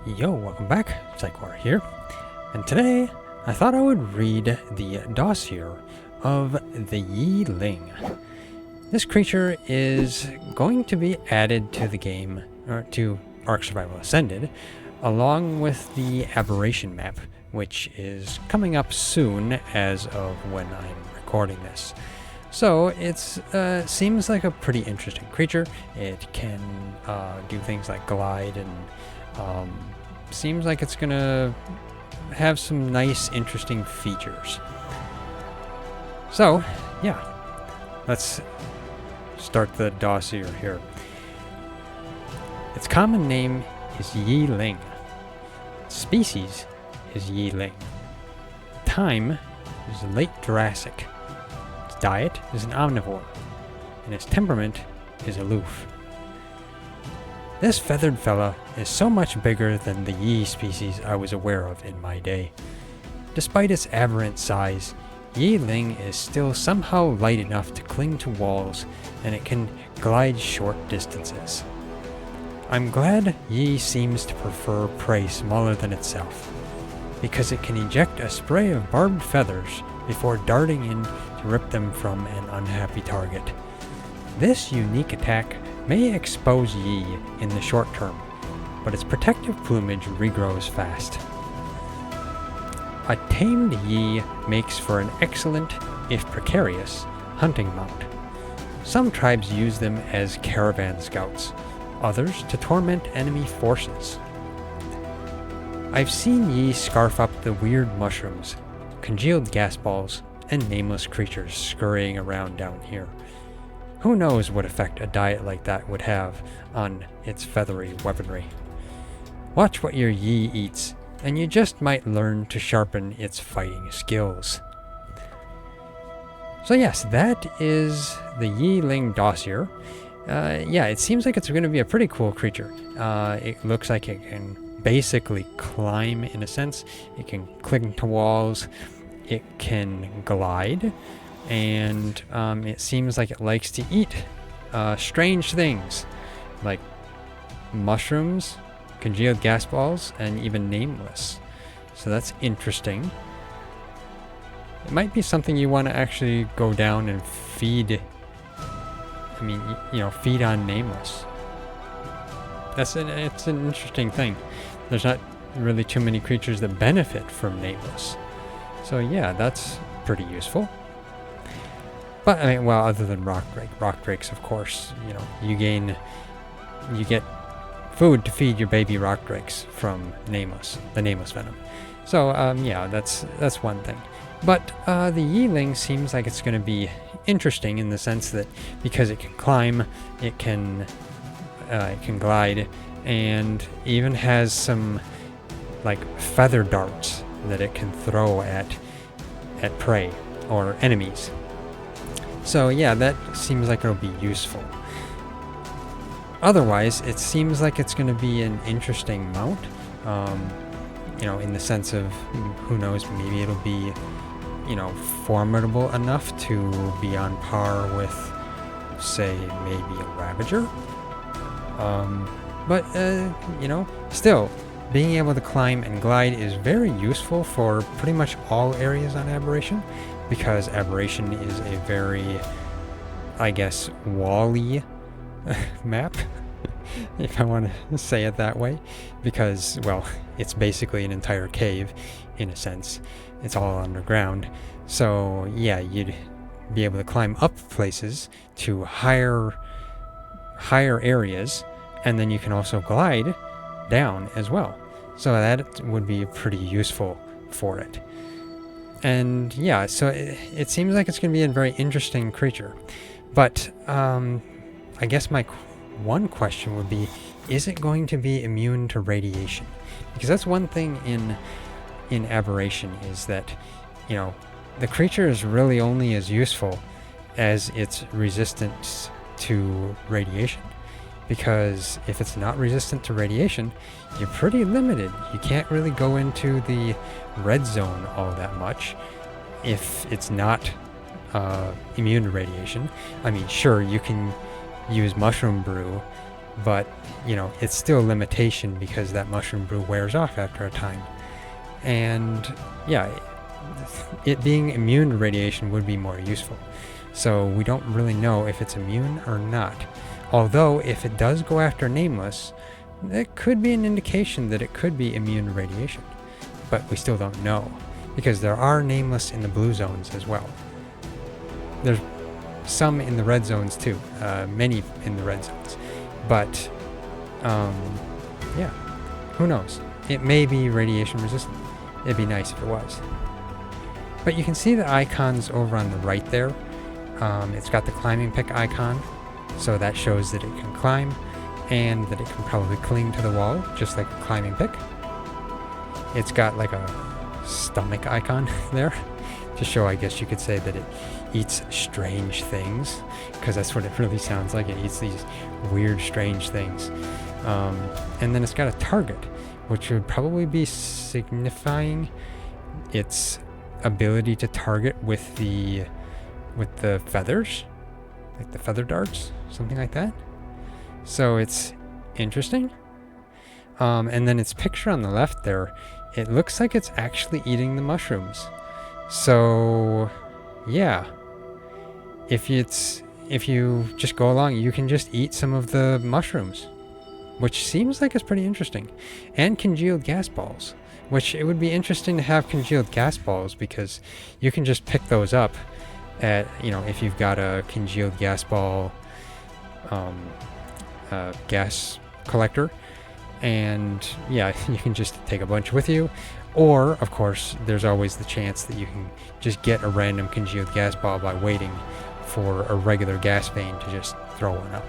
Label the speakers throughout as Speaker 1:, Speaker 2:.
Speaker 1: Yo, welcome back, Psychor here, and today I thought I would read the dossier of the Yi Ling. This creature is going to be added to the game, or to ARK Survival Ascended, along with the Aberration map, which is coming up soon as of when I'm recording this. So it seems like a pretty interesting creature. It can do things like glide and seems like it's gonna have some nice, interesting features. So, yeah, let's start the dossier here. Its common name is Yi Ling. Species is Yi Ling. Time is late Jurassic. Its diet is an omnivore, and its temperament is aloof. This feathered fella is so much bigger than the Yi species I was aware of in my day. Despite its aberrant size, Yi Ling is still somehow light enough to cling to walls, and it can glide short distances. I'm glad Yi seems to prefer prey smaller than itself, because it can eject a spray of barbed feathers before darting in to rip them from an unhappy target. This unique attack may expose Yi in the short term, but its protective plumage regrows fast. A tamed Yi makes for an excellent, if precarious, hunting mount. Some tribes use them as caravan scouts, others to torment enemy forces. I've seen Yi scarf up the weird mushrooms, congealed gas balls, and nameless creatures scurrying around down here. Who knows what effect a diet like that would have on its feathery weaponry. Watch what your Yi eats, and you just might learn to sharpen its fighting skills. So yes, that is the Yi Ling dossier. Yeah, it seems like it's going to be a pretty cool creature. It looks like it can basically climb in a sense. It can cling to walls. It can glide. And it seems like it likes to eat strange things like mushrooms, congealed gas balls, and even nameless. So that's interesting. It might be something you want to actually go down and feed. I mean, feed on nameless. It's an interesting thing. There's not really too many creatures that benefit from nameless. So yeah, that's pretty useful. But, I mean, well, other than rock drakes, of course, you get food to feed your baby rock drakes from the nameless venom. So, yeah, that's one thing. But the Yi Ling seems like it's going to be interesting in the sense that because it can climb, it can glide, and even has some like feather darts that it can throw at prey or enemies. So yeah, that seems like it'll be useful. Otherwise, it seems like it's going to be an interesting mount. In the sense of, who knows, maybe it'll be, formidable enough to be on par with, say, maybe a Ravager. Still, being able to climb and glide is very useful for pretty much all areas on Aberration, because Aberration is a very, I guess, wall-y map, if I want to say it that way, because, well, it's basically an entire cave, in a sense. It's all underground. So, yeah, you'd be able to climb up places to higher areas, and then you can also glide down as well. So that would be pretty useful for it. And yeah, so it seems like it's going to be a very interesting creature. But I guess my one question would be, is it going to be immune to radiation? Because that's one thing in Aberration, is that, the creature is really only as useful as its resistance to radiation. Because if it's not resistant to radiation, you're pretty limited. You can't really go into the red zone all that much if it's not immune to radiation. I mean, sure, you can use mushroom brew but, you know, it's still a limitation because that mushroom brew wears off after a time. And, yeah, it being immune to radiation would be more useful. So we don't really know if it's immune or not. Although, if it does go after Nameless, that could be an indication that it could be immune to radiation. But we still don't know, because there are Nameless in the blue zones as well. There's some in the red zones too, many in the red zones. But, yeah, who knows? It may be radiation resistant. It'd be nice if it was. But you can see the icons over on the right there. It's got the climbing pick icon, so that shows that it can climb, and that it can probably cling to the wall, just like a climbing pick. It's got like a stomach icon there, to show, I guess you could say, that it eats strange things, because that's what it really sounds like. It eats these weird, strange things. And then it's got a target, which would probably be signifying its ability to target with the feathers, like the feather darts, something like that. So it's interesting. And then its picture on the left there, it looks like it's actually eating the mushrooms. So yeah, if you just go along, you can just eat some of the mushrooms, which seems like it's pretty interesting. And congealed gas balls, which it would be interesting to have congealed gas balls, because you can just pick those up at, you know, if you've got a congealed gas ball gas collector, and yeah, you can just take a bunch with you. Or, of course, there's always the chance that you can just get a random congealed gas ball by waiting for a regular gas vein to just throw one up.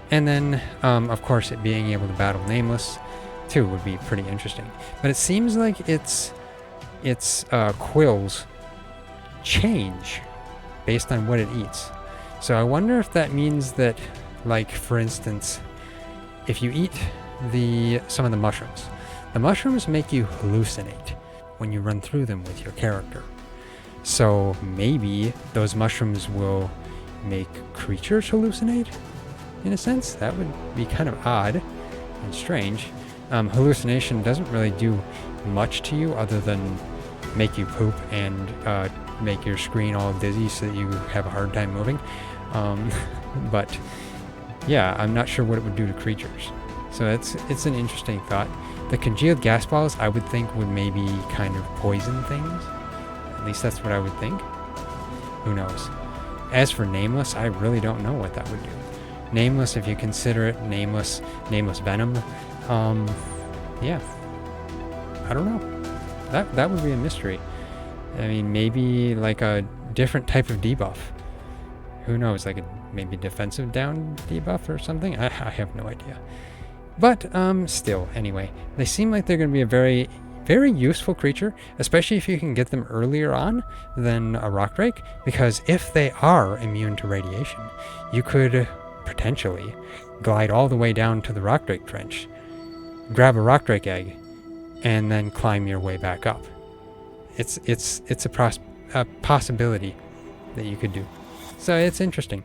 Speaker 1: And then, of course, it being able to battle Nameless, too, would be pretty interesting. But it seems like its quills change based on what it eats. So I wonder if that means that, like, for instance, if you eat some of the mushrooms make you hallucinate when you run through them with your character. So maybe those mushrooms will make creatures hallucinate, in a sense. That would be kind of odd and strange. Hallucination doesn't really do much to you other than make you poop and make your screen all dizzy so that you have a hard time moving. But yeah, I'm not sure what it would do to creatures. So it's an interesting thought. The congealed gas balls, I would think, would maybe kind of poison things. At least that's what I would think. Who knows? As for Nameless, I really don't know what that would do. Nameless, if you consider it nameless venom, yeah, I don't know. That would be a mystery. I mean, maybe like a different type of debuff. Who knows? Like maybe defensive down debuff or something? I have no idea. But still, anyway, they seem like they're going to be a very, very useful creature, especially if you can get them earlier on than a rock drake, because if they are immune to radiation, you could potentially glide all the way down to the rock drake trench, grab a rock drake egg, and then climb your way back up. It's a possibility that you could do. So it's interesting.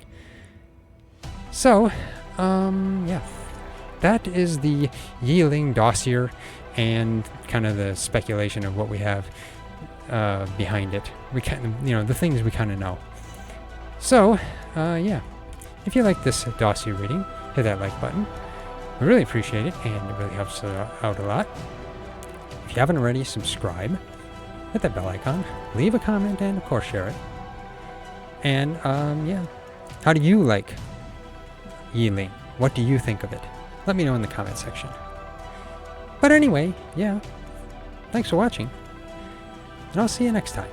Speaker 1: So, yeah. That is the Yi Ling Dossier, and kind of the speculation of what we have behind it. We kind of, the things we kind of know. So, yeah. If you like this dossier reading, hit that like button. We really appreciate it, and it really helps out a lot. If you haven't already, subscribe. Hit that bell icon. Leave a comment, and of course share it. And, yeah. How do you like Yi Ling? What do you think of it? Let me know in the comment section. But anyway, yeah. Thanks for watching. And I'll see you next time.